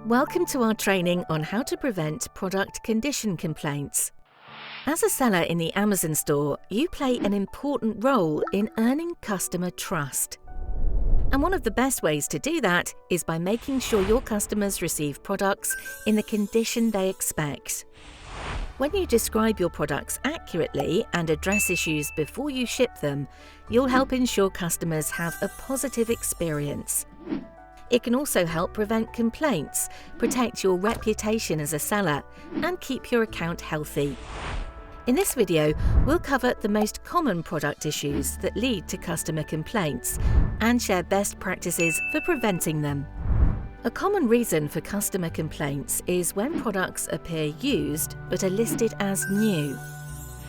Welcome to our training on how to prevent product condition complaints. As a seller in the Amazon store, you play an important role in earning customer trust. And one of the best ways to do that is by making sure your customers receive products in the condition they expect. When you describe your products accurately and address issues before you ship them, you'll help ensure customers have a positive experience. It can also help prevent complaints, protect your reputation as a seller, and keep your account healthy. In this video, we'll cover the most common product issues that lead to customer complaints and share best practices for preventing them. A common reason for customer complaints is when products appear used but are listed as new.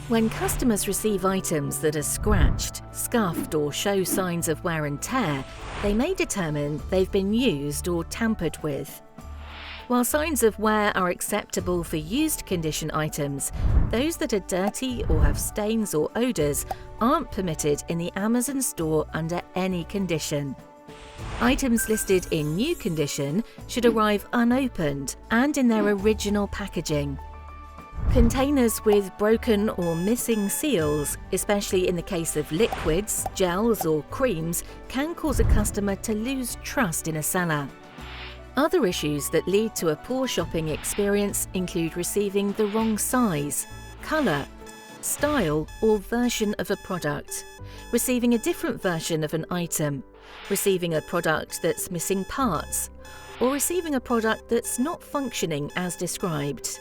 When customers receive items that are scratched, scuffed, or show signs of wear and tear, they may determine they've been used or tampered with. While signs of wear are acceptable for used condition items, those that are dirty or have stains or odours aren't permitted in the Amazon store under any condition. Items listed in new condition should arrive unopened and in their original packaging. Containers with broken or missing seals, especially in the case of liquids, gels or creams, can cause a customer to lose trust in a seller. Other issues that lead to a poor shopping experience include receiving the wrong size, colour, style or version of a product, receiving a different version of an item, receiving a product that's missing parts, or receiving a product that's not functioning as described.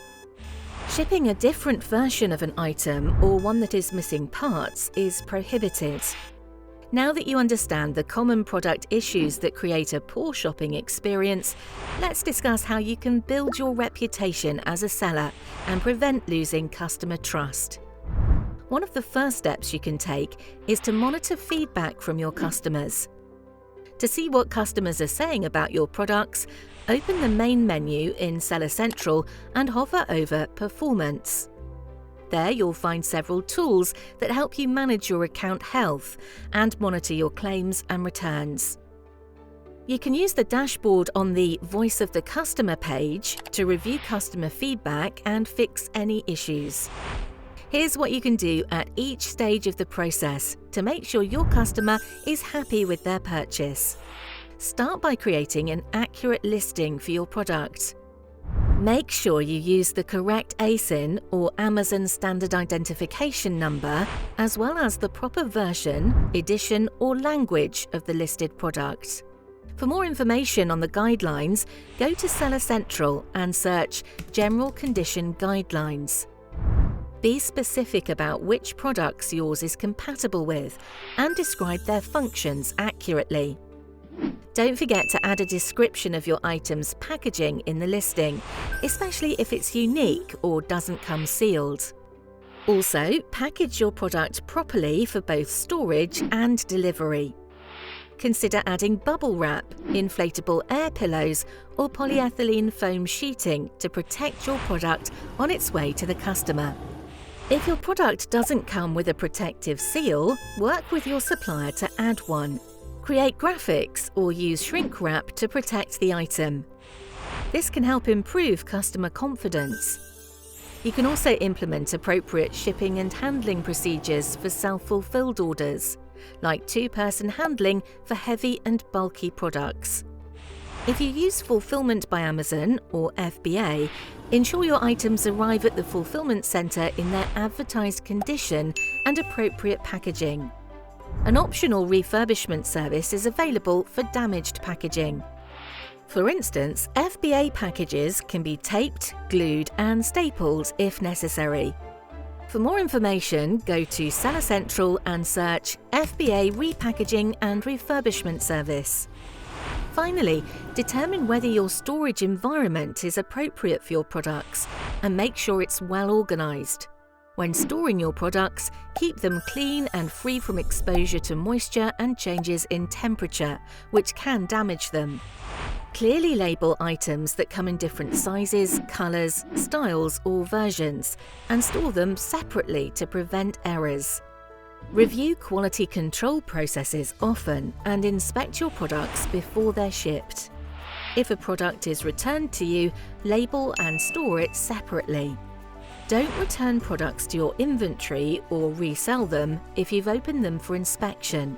Shipping a different version of an item or one that is missing parts is prohibited. Now that you understand the common product issues that create a poor shopping experience, let's discuss how you can build your reputation as a seller and prevent losing customer trust. One of the first steps you can take is to monitor feedback from your customers. To see what customers are saying about your products, open the main menu in Seller Central and hover over Performance. There you'll find several tools that help you manage your account health and monitor your claims and returns. You can use the dashboard on the Voice of the Customer page to review customer feedback and fix any issues. Here's what you can do at each stage of the process to make sure your customer is happy with their purchase. Start by creating an accurate listing for your product. Make sure you use the correct ASIN or Amazon Standard Identification Number, as well as the proper version, edition or language of the listed product. For more information on the guidelines, go to Seller Central and search General Condition Guidelines. Be specific about which products yours is compatible with and describe their functions accurately. Don't forget to add a description of your item's packaging in the listing, especially if it's unique or doesn't come sealed. Also, package your product properly for both storage and delivery. Consider adding bubble wrap, inflatable air pillows, or polyethylene foam sheeting to protect your product on its way to the customer. If your product doesn't come with a protective seal, work with your supplier to add one. Create graphics or use shrink wrap to protect the item. This can help improve customer confidence. You can also implement appropriate shipping and handling procedures for self-fulfilled orders, like two-person handling for heavy and bulky products. If you use Fulfillment by Amazon or FBA, ensure your items arrive at the fulfillment center in their advertised condition and appropriate packaging. An optional refurbishment service is available for damaged packaging. For instance, FBA packages can be taped, glued, and stapled if necessary. For more information, go to Seller Central and search FBA Repackaging and Refurbishment Service. Finally, determine whether your storage environment is appropriate for your products and make sure it's well organized. When storing your products, keep them clean and free from exposure to moisture and changes in temperature, which can damage them. Clearly label items that come in different sizes, colors, styles, or versions, and store them separately to prevent errors. Review quality control processes often and inspect your products before they're shipped. If a product is returned to you, label and store it separately. Don't return products to your inventory or resell them if you've opened them for inspection.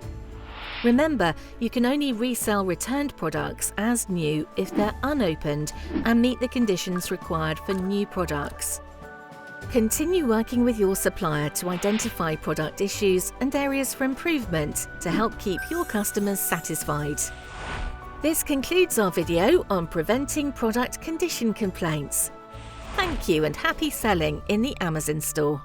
Remember, you can only resell returned products as new if they're unopened and meet the conditions required for new products. Continue working with your supplier to identify product issues and areas for improvement to help keep your customers satisfied. This concludes our video on preventing product condition complaints. Thank you and happy selling in the Amazon store.